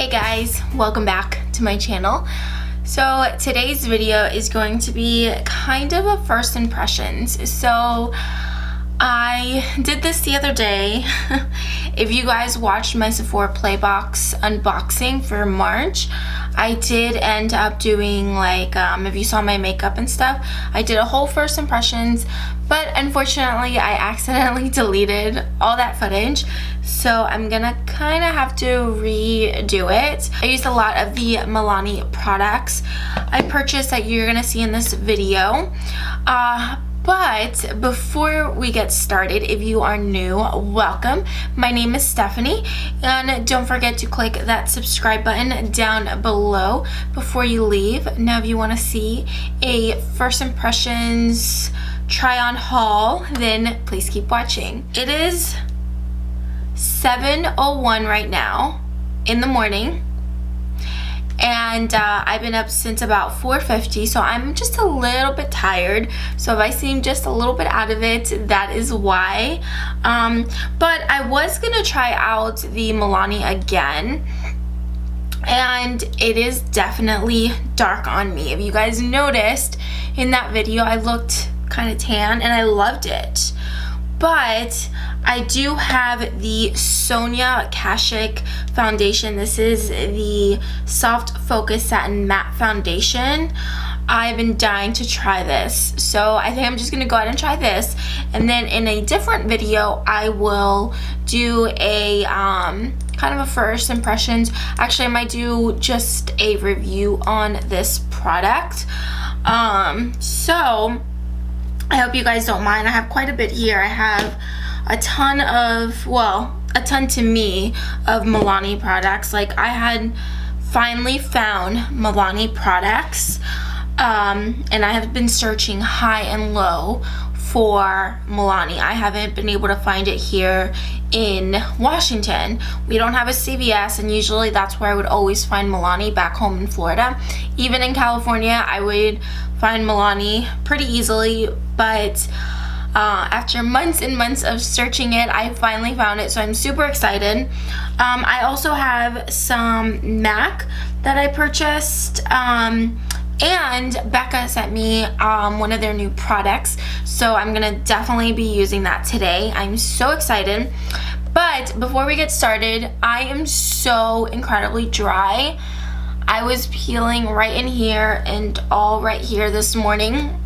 Hey guys, welcome back to my channel. So today's video is going to be kind of a first impressions. So I did this the other day. If you guys watched my Sephora Playbox unboxing for March, I did end up doing like, if you saw my makeup and stuff, I did a whole first impressions, but unfortunately I accidentally deleted all that footage. So I'm gonna kind of have to redo it. I used a lot of the Milani products I purchased that you're gonna see in this video. But before we get started, if you are new, welcome. My name is Stephanie, and don't forget to click that subscribe button down below before you leave. Now, if you want to see a first impressions try on haul, then please keep watching. It is 7:01 right now in the morning. And I've been up since about 4:50, so I'm just a little bit tired. So if I seem just a little bit out of it, that is why. But I was gonna try out the Milani again, and it is definitely dark on me. If you guys noticed in that video, I looked kind of tan, and I loved it. But I do have the Sonia Kashuk foundation. This is the Soft Focus Satin Matte Foundation. I've been dying to try this, so I think I'm just gonna go ahead and try this, and then in a different video I will do a kind of a first impressions. Actually, I might do just a review on this product. So I hope you guys don't mind. I have quite a bit here. I have a ton of, well, a ton to me of Milani products. Like, I had finally found Milani products, and I have been searching high and low for Milani. I haven't been able to find it here in Washington. We don't have a CVS, and usually that's where I would always find Milani back home in Florida. Even in California, I would find Milani pretty easily, but after months and months of searching it, I finally found it, so I'm super excited. I also have some MAC that I purchased, and Becca sent me one of their new products, so I'm gonna definitely be using that today. I'm so excited. But before we get started, I am so incredibly dry. I was peeling right in here and all right here this morning.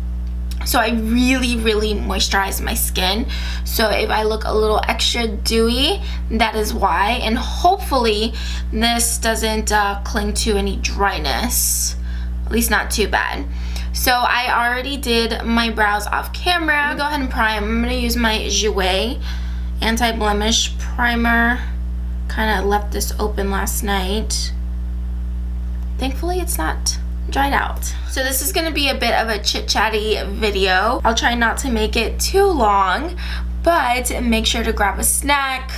So I really moisturize my skin. So if I look a little extra dewy, that is why. And hopefully this doesn't cling to any dryness, at least not too bad. So I already did my brows off camera. I'm gonna go ahead and prime. I'm gonna use my Jouer anti-blemish primer. Kind of left this open last night. Thankfully it's not dried out. So this is going to be a bit of a chit-chatty video. I'll try not to make it too long, but make sure to grab a snack,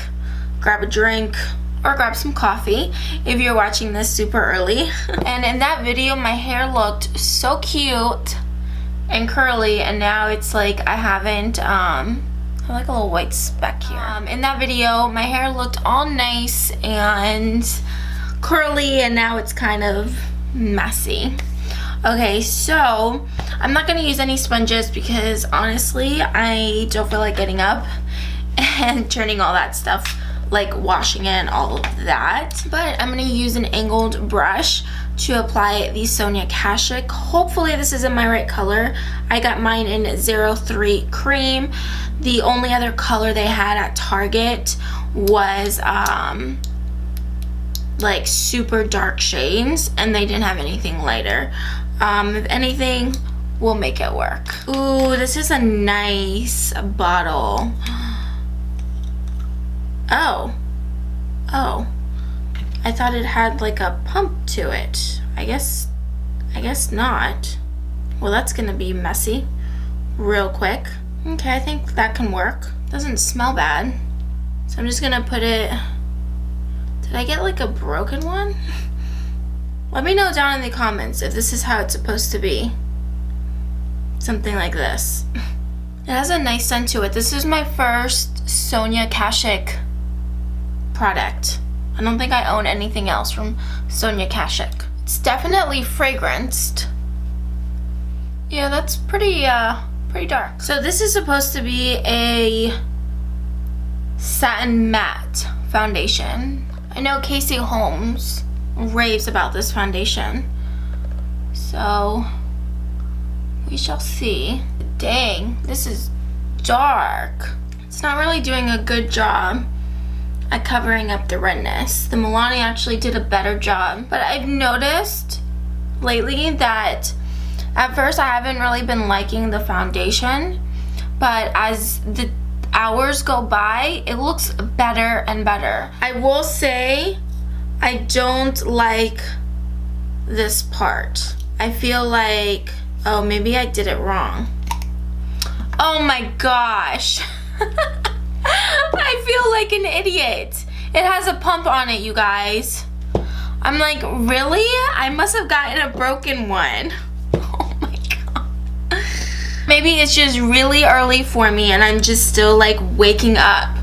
grab a drink, or grab some coffee if you're watching this super early. And in that video, my hair looked so cute and curly, and now it's like I haven't, I have like a little white speck here. In that video, my hair looked all nice and curly, and now it's kind of messy. Okay, so I'm not going to use any sponges because honestly I don't feel like getting up and turning all that stuff, like washing it and all of that. But I'm going to use an angled brush to apply the Sonia Kashuk. Hopefully this is in my right color. I got mine in 03 cream. The only other color they had at Target was like super dark shades, and they didn't have anything lighter. If anything, we'll make it work. Ooh, this is a nice bottle. Oh, I thought it had like a pump to it. I guess not. Well, that's gonna be messy real quick. Okay, I think that can work. Doesn't smell bad. So I'm just gonna put it. Did I get like a broken one? Let me know down in the comments if this is how it's supposed to be. Something like this. It has a nice scent to it. This is my first Sonia Kashuk product. I don't think I own anything else from Sonia Kashuk. It's definitely fragranced. Yeah, that's pretty dark. So this is supposed to be a satin matte foundation. I know Casey Holmes raves about this foundation, so we shall see. Dang, this is dark. It's not really doing a good job at covering up the redness. The Milani actually did a better job, but I've noticed lately that at first I haven't really been liking the foundation, but as the hours go by, it looks better and better. I will say I don't like this part. I feel like, oh, maybe I did it wrong. Oh my gosh. I feel like an idiot. It has a pump on it, you guys. I'm like, really? I must have gotten a broken one. Oh my god. Maybe it's just really early for me and I'm just still like waking up.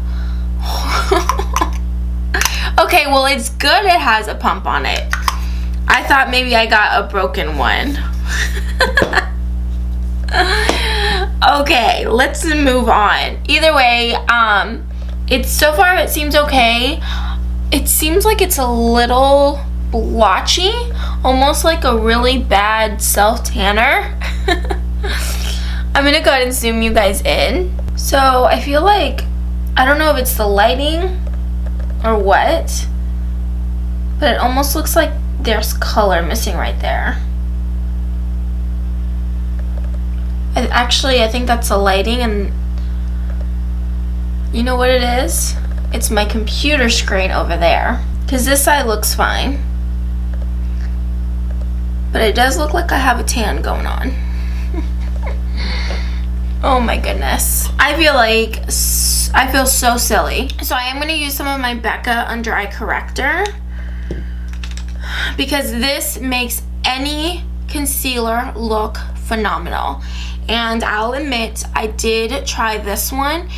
Okay, well, it's good it has a pump on it. I thought maybe I got a broken one. Okay, let's move on. Either way, it's so far it seems okay. It seems like it's a little blotchy, almost like a really bad self-tanner. I'm gonna go ahead and zoom you guys in. So I feel like, I don't know if it's the lighting or what, but it almost looks like there's color missing right there. Actually, I think that's the lighting, and you know what it is? It's my computer screen over there, because this side looks fine, but it does look like I have a tan going on. Oh my goodness. I feel so silly. So I am going to use some of my Becca under eye corrector, because this makes any concealer look phenomenal. And I'll admit, I did try this one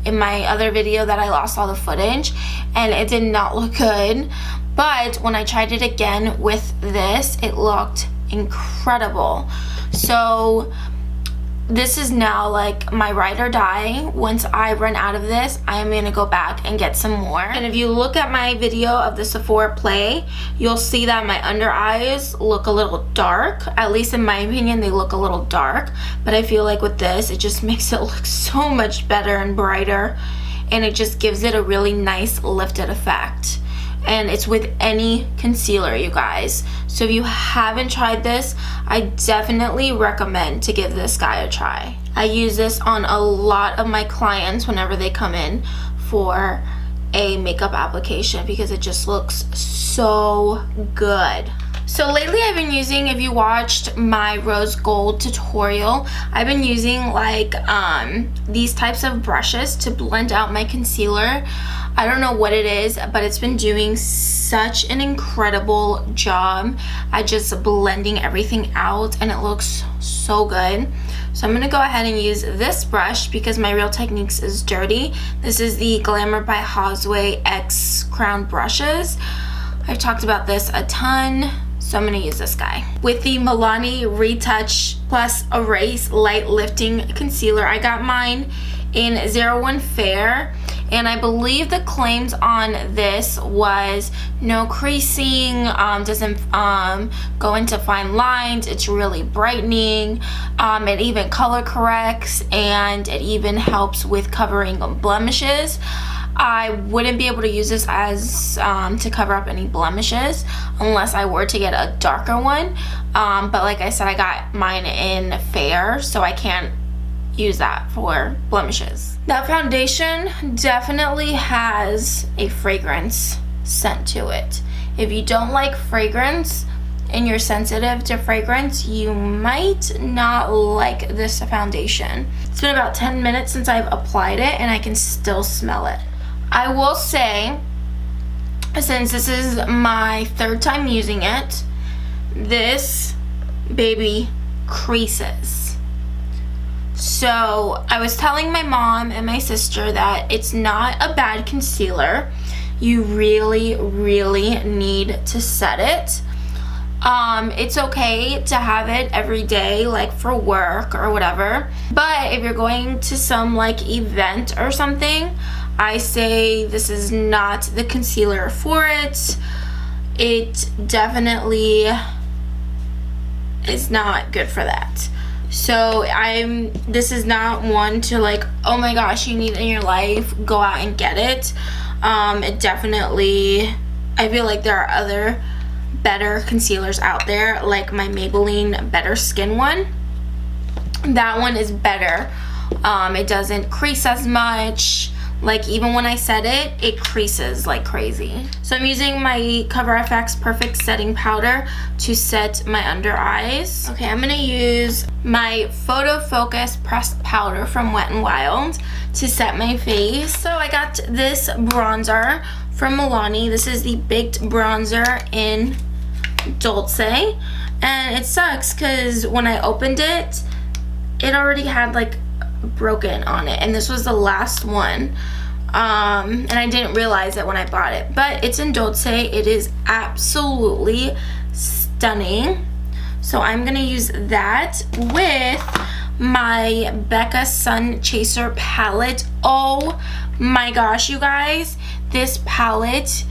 in my other video that I lost all the footage, and it did not look good. But when I tried it again with this, it looked incredible. So this is now like my ride or die. Once I run out of this, I am gonna go back and get some more. And if you look at my video of the Sephora play, you'll see that my under eyes look a little dark. At least in my opinion, they look a little dark. But I feel like with this, it just makes it look so much better and brighter. And it just gives it a really nice lifted effect. And it's with any concealer, you guys. So if you haven't tried this, I definitely recommend to give this guy a try. I use this on a lot of my clients whenever they come in for a makeup application, because it just looks so good. So lately I've been using, if you watched my rose gold tutorial, I've been using like these types of brushes to blend out my concealer. I don't know what it is, but it's been doing such an incredible job at just blending everything out, and it looks so good. So I'm gonna go ahead and use this brush because my Real Techniques is dirty. This is the Glamour by Hausway X Crown brushes. I've talked about this a ton, so I'm gonna use this guy. With the Milani Retouch Plus Erase Light Lifting Concealer, I got mine in 01 Fair, and I believe the claims on this was no creasing, doesn't go into fine lines, it's really brightening, it even color corrects, and it even helps with covering blemishes. I wouldn't be able to use this as to cover up any blemishes unless I were to get a darker one, but like I said, I got mine in Fair, so I can't use that for blemishes. That foundation definitely has a fragrance scent to it. If you don't like fragrance and you're sensitive to fragrance, you might not like this foundation. It's been about 10 minutes since I've applied it and I can still smell it. I will say, since this is my third time using it, this baby creases. So I was telling my mom and my sister that it's not a bad concealer. you really need to set it. It's okay to have it every day, like for work or whatever, but if you're going to some like event or something, I say this is not the concealer for it. It definitely is not good for that. So this is not one to like, oh my gosh, you need it in your life, go out and get it. It definitely, I feel like there are other better concealers out there, like my Maybelline Better Skin one. That one is better. It doesn't crease as much. Like even when I set it, it creases like crazy. So I'm using my Cover FX Perfect Setting Powder to set my under eyes. Okay, I'm gonna use my Photo Focus Pressed Powder from Wet n Wild to set my face. So I got this bronzer from Milani. This is the Baked Bronzer in Dulce, and it sucks because when I opened it, it already had like broken on it, and this was the last one, and I didn't realize it when I bought it, but it's in Dulce. It is absolutely stunning. So I'm gonna use that with my Becca Sun Chaser palette. Oh my gosh, you guys, this palette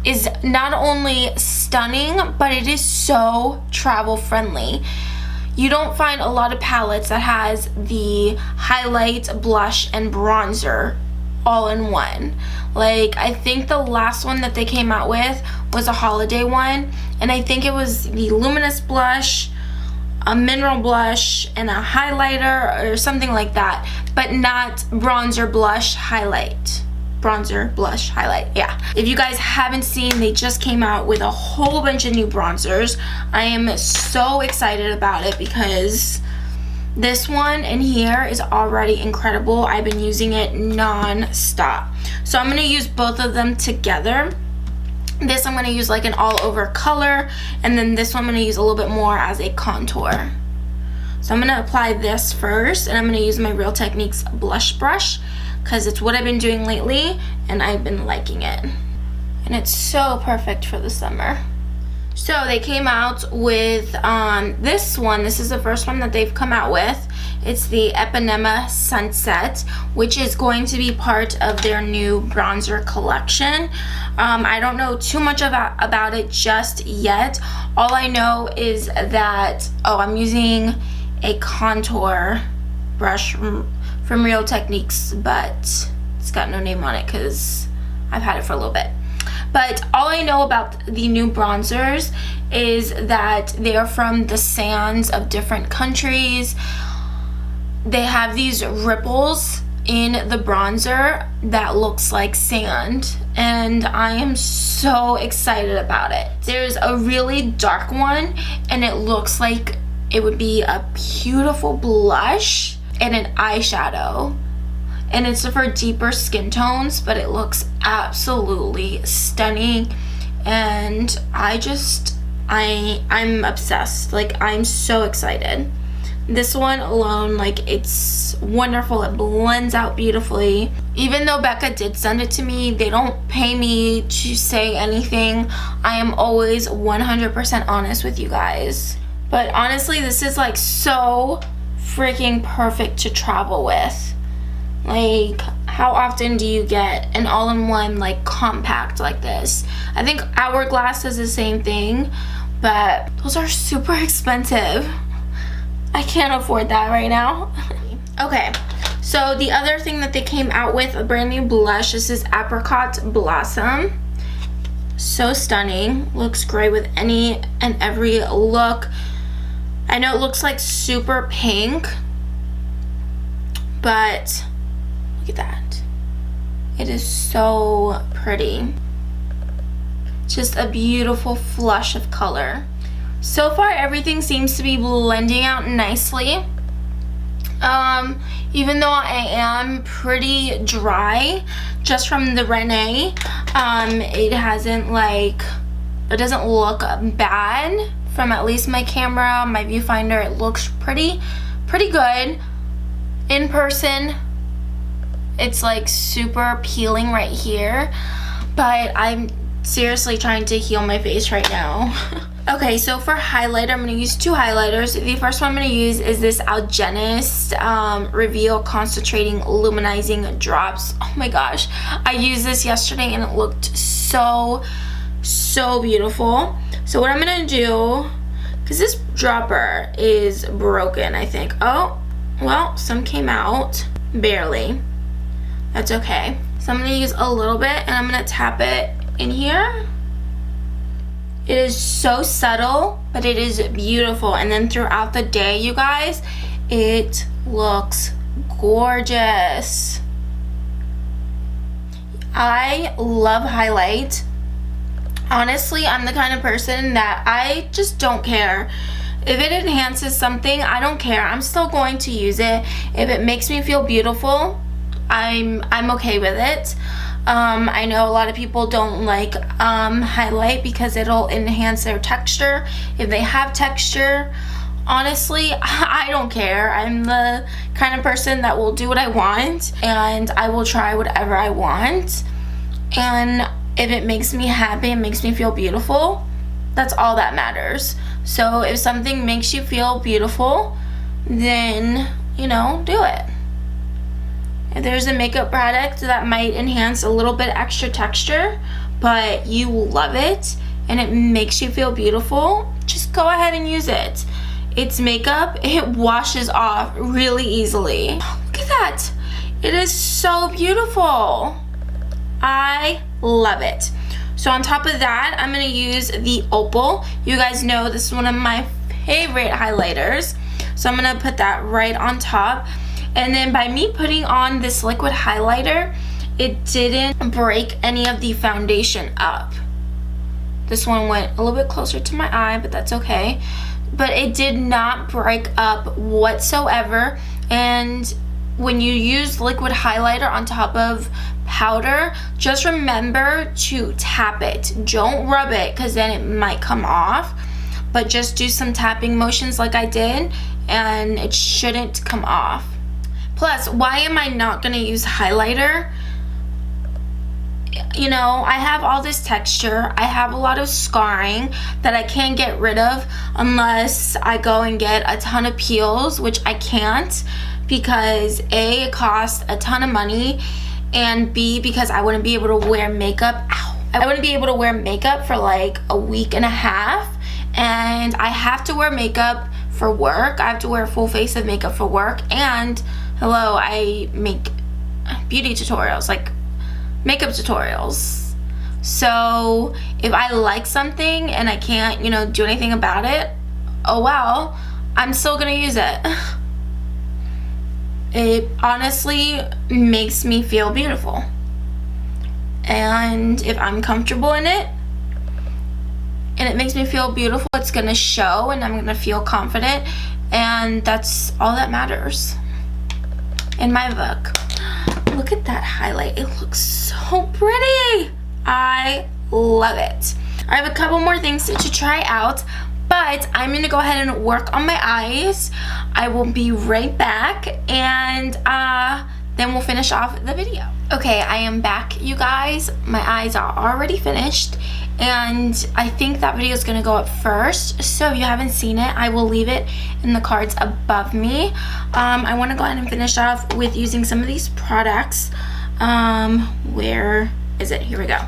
is not only stunning, but it is so travel friendly. You don't find a lot of palettes that has the highlight, blush, and bronzer all in one. Like, I think the last one that they came out with was a holiday one, and I think it was the luminous blush, a mineral blush, and a highlighter or something like that, but not bronzer, blush, highlight. Bronzer, blush, highlight, yeah. If you guys haven't seen, they just came out with a whole bunch of new bronzers. I am so excited about it because this one in here is already incredible. I've been using it non-stop. So I'm gonna use both of them together. This I'm gonna use like an all over color, and then this one I'm gonna use a little bit more as a contour. So I'm gonna apply this first, and I'm gonna use my Real Techniques blush brush because it's what I've been doing lately and I've been liking it. And it's so perfect for the summer. So they came out with this one. This is the first one that they've come out with. It's the Epinema Sunset, which is going to be part of their new bronzer collection. I don't know too much about it just yet. All I know is that, I'm using a contour brush from Real Techniques, but it's got no name on it because I've had it for a little bit. But all I know about the new bronzers is that they are from the sands of different countries. They have these ripples in the bronzer that looks like sand, and I am so excited about it. There's a really dark one, and it looks like it would be a beautiful blush and an eyeshadow, and it's for deeper skin tones, but it looks absolutely stunning, and I'm obsessed. Like, I'm so excited. This one alone, like, it's wonderful. It blends out beautifully. Even though Becca did send it to me, they don't pay me to say anything. I am always 100% honest with you guys. But honestly, this is like so freaking perfect to travel with. Like, how often do you get an all-in-one like compact like this? I think Hourglass is the same thing, but those are super expensive. I can't afford that right now. Okay, so the other thing that they came out with, a brand new blush. This is Apricot Blossom. So stunning. Looks great with any and every look. I know it looks like super pink, but look at that. It is so pretty. Just a beautiful flush of color. So far, everything seems to be blending out nicely. Even though I am pretty dry, just from the Renee, it hasn't it doesn't look bad from at least my camera, my viewfinder. It looks pretty good. In person, it's like super peeling right here. but I'm seriously trying to heal my face right now. Okay, so for highlighter, I'm going to use 2 highlighters. The first one I'm going to use is this Algenist Reveal Concentrating Luminizing Drops. Oh my gosh, I used this yesterday and it looked so beautiful. So what I'm going to do, because this dropper is broken, I think. Oh, well, some came out, barely. That's okay. So I'm going to use a little bit and I'm going to tap it in here. It is so subtle, but it is beautiful. And then throughout the day, you guys, it looks gorgeous. I love highlight. Honestly, I'm the kind of person that I just don't care. If it enhances something, I don't care. I'm still going to use it. If it makes me feel beautiful, I'm okay with it. I know a lot of people don't like highlight because it'll enhance their texture. If they have texture, honestly, I don't care. I'm the kind of person that will do what I want and I will try whatever I want. And if it makes me happy, it makes me feel beautiful, that's all that matters. So if something makes you feel beautiful, then, you know, do it. If there's a makeup product that might enhance a little bit extra texture, but you love it and it makes you feel beautiful, just go ahead and use it. It's makeup, it washes off really easily. Look at that. It is so beautiful. I love it. So on top of that, I'm going to use the Opal. You guys know this is one of my favorite highlighters. So I'm going to put that right on top. And then by me putting on this liquid highlighter, it didn't break any of the foundation up. This one went a little bit closer to my eye, but that's okay. But it did not break up whatsoever. And when you use liquid highlighter on top of powder, just remember to tap it. Don't rub it because then it might come off. But just do some tapping motions like I did and it shouldn't come off. Plus, why am I not going to use highlighter? You know, I have all this texture. I have a lot of scarring that I can't get rid of unless I go and get a ton of peels, which I can't because A, it costs a ton of money, and B, because I wouldn't be able to wear makeup. I wouldn't be able to wear makeup for like a week and a half, and I have to wear makeup for work. I have to wear a full face of makeup for work, and hello, I make beauty tutorials, like makeup tutorials. So if I like something and I can't, you know, do anything about it, oh well, I'm still gonna use it. It honestly makes me feel beautiful. And if I'm comfortable in it and it makes me feel beautiful, it's gonna show and I'm gonna feel confident, and that's all that matters in my book. Look at that highlight. It looks so pretty. I love it. I have a couple more things to try out, but I'm going to go ahead and work on my eyes. I will be right back, and then we'll finish off the video. Okay, I am back, you guys. My eyes are already finished, and I think that video is going to go up first. So if you haven't seen it, I will leave it in the cards above me. I want to go ahead and finish off with using some of these products. Where is it? Here we go.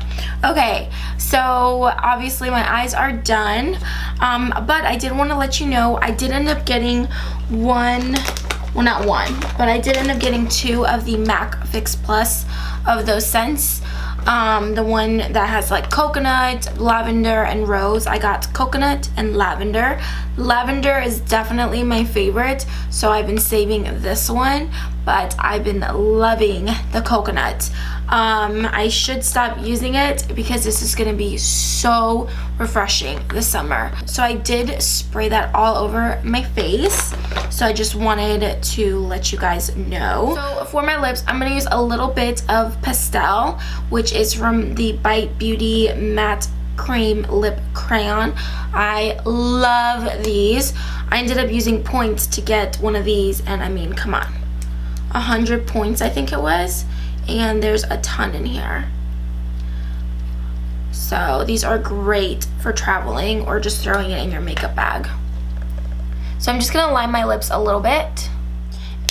Okay, so obviously my eyes are done, but I did want to let you know I did end up getting not one, but I did end up getting 2 of the MAC Fix Plus of those scents. The one that has like coconut, lavender, and rose. I got coconut and lavender. Lavender is definitely my favorite, so I've been saving this one, but I've been loving the coconut. I should stop using it because this is going to be so refreshing this summer. So I did spray that all over my face, so I just wanted to let you guys know. So for my lips, I'm going to use a little bit of pastel, which is from the Bite Beauty Matte Cream Lip Crayon. I love these. I ended up using points to get one of these, and I mean, come on, 100 points I think it was, and there's a ton in here. So these are great for traveling or just throwing it in your makeup bag. So I'm just gonna line my lips a little bit.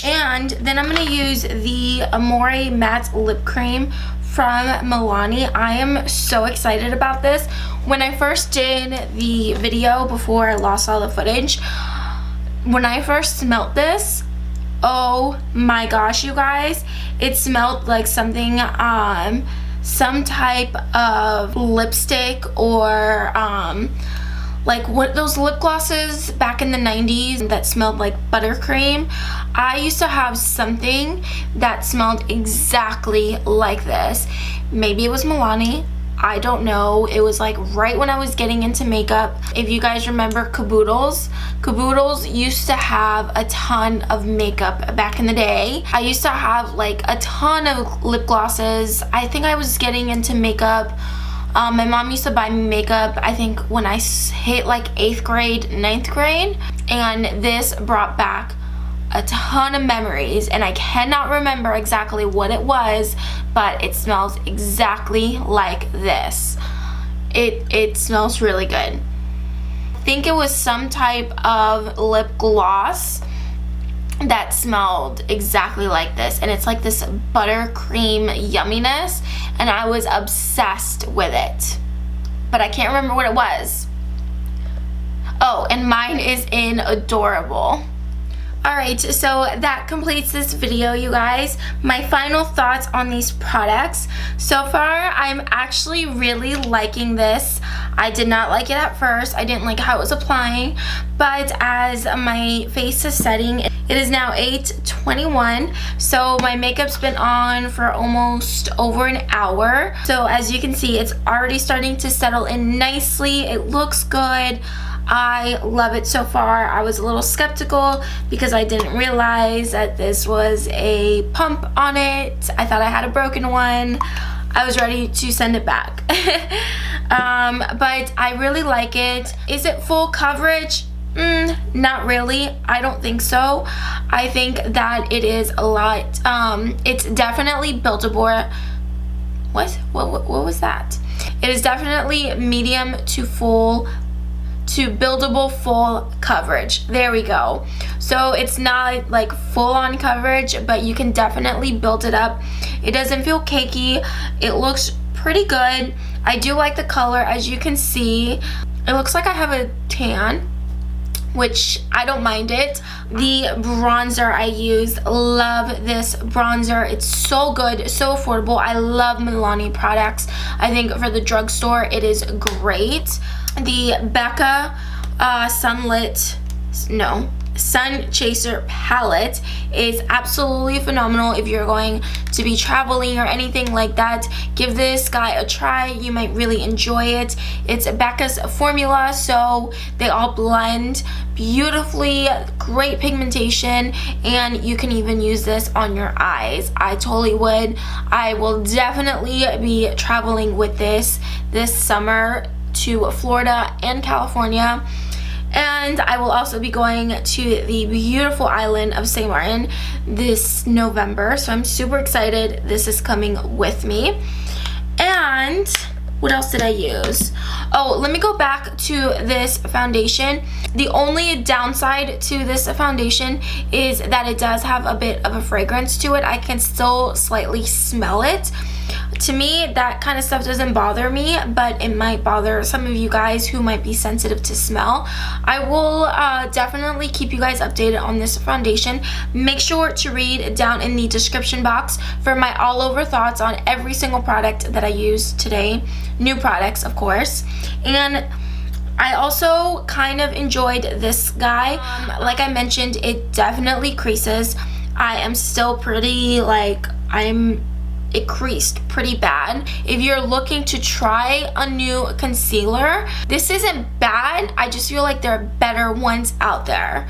And then I'm gonna use the Amore Matte Lip Cream from Milani. I am so excited about this. When I first did the video before I lost all the footage, when I first smelled this, oh my gosh, you guys, it smelled like something, some type of lipstick or like what those lip glosses back in the 90s that smelled like buttercream. I used to have something that smelled exactly like this. Maybe it was Milani, I don't know. It was like right when I was getting into makeup. If you guys remember Caboodles used to have a ton of makeup back in the day. I used to have like a ton of lip glosses. I think I was getting into makeup. My mom used to buy me makeup, I think when I hit like 8th grade, 9th grade, and this brought back a ton of memories, and I cannot remember exactly what it was, but it smells exactly like this. It smells really good. I think it was some type of lip gloss that smelled exactly like this, and it's like this buttercream yumminess, and I was obsessed with it, but I can't remember what it was. Oh, and mine is in Adorable. Alright, so that completes this video, you guys. My final thoughts on these products. So far, I'm actually really liking this. I did not like it at first. I didn't like how it was applying, but as my face is setting, it is now 8:21, so my makeup's been on for almost over an hour. So as you can see, it's already starting to settle in nicely. It looks good. I love it so far. I was a little skeptical because I didn't realize that this was a pump on it. I thought I had a broken one. I was ready to send it back. But I really like it. Is it full coverage? Not really. I don't think so. I think that it is a lot. It's definitely buildable. What was that? It is definitely medium to full to buildable full coverage. There we go. So it's not like full on coverage, but you can definitely build it up. It doesn't feel cakey. It looks pretty good. I do like the color. As you can see, it looks like I have a tan, which I don't mind it. The bronzer I use, love this bronzer. It's so good, so affordable. I love Milani products. I think for the drugstore, it is great. The Becca Sun Chaser palette is absolutely phenomenal. If you're going to be traveling or anything like that, give this guy a try. You might really enjoy it. It's Becca's formula, so they all blend beautifully, great pigmentation, and you can even use this on your eyes. I totally would. I will definitely be traveling with this summer to Florida and California. And I will also be going to the beautiful island of St. Martin this November. So I'm super excited. This is coming with me. And what else did I use? Oh, let me go back to this foundation. The only downside to this foundation is that it does have a bit of a fragrance to it. I can still slightly smell it. To me, that kind of stuff doesn't bother me, but it might bother some of you guys who might be sensitive to smell. I will definitely keep you guys updated on this foundation. Make sure to read down in the description box for my all over thoughts on every single product that I used today. New products, of course. And I also kind of enjoyed this guy. Like I mentioned, it definitely creases. I am still pretty, like, it creased pretty bad. If you're looking to try a new concealer, this isn't bad. I just feel like there are better ones out there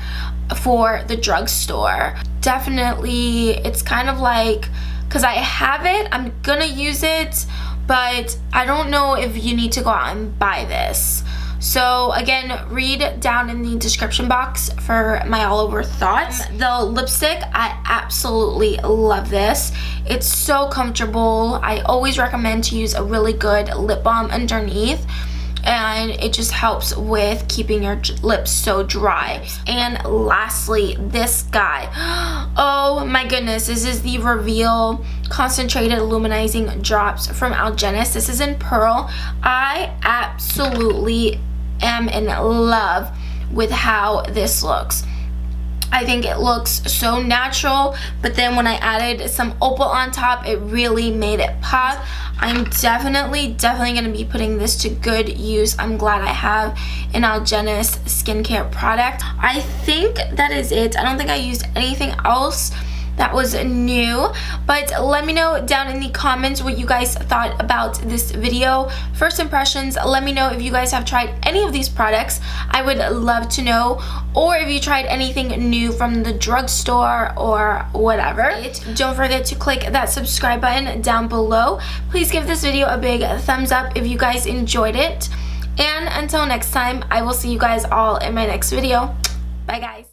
for the drugstore. Definitely, it's kind of like, because I have it, I'm gonna use it, but I don't know if you need to go out and buy this. So again, read down in the description box for my all over thoughts. The lipstick, I absolutely love this. It's so comfortable. I always recommend to use a really good lip balm underneath, and it just helps with keeping your lips so dry. And lastly, this guy. Oh my goodness, this is the Reveal Concentrated Illuminizing Drops from Algenist. This is in Pearl. I absolutely am in love with how this looks. I think it looks so natural, but then when I added some opal on top, it really made it pop. I'm definitely going to be putting this to good use. I'm glad I have an Algenist skincare product. I think that is it. I don't think I used anything else that was new, but let me know down in the comments what you guys thought about this video. First impressions, let me know if you guys have tried any of these products. I would love to know, or if you tried anything new from the drugstore or whatever. Don't forget to click that subscribe button down below. Please give this video a big thumbs up if you guys enjoyed it, and until next time, I will see you guys all in my next video. Bye guys.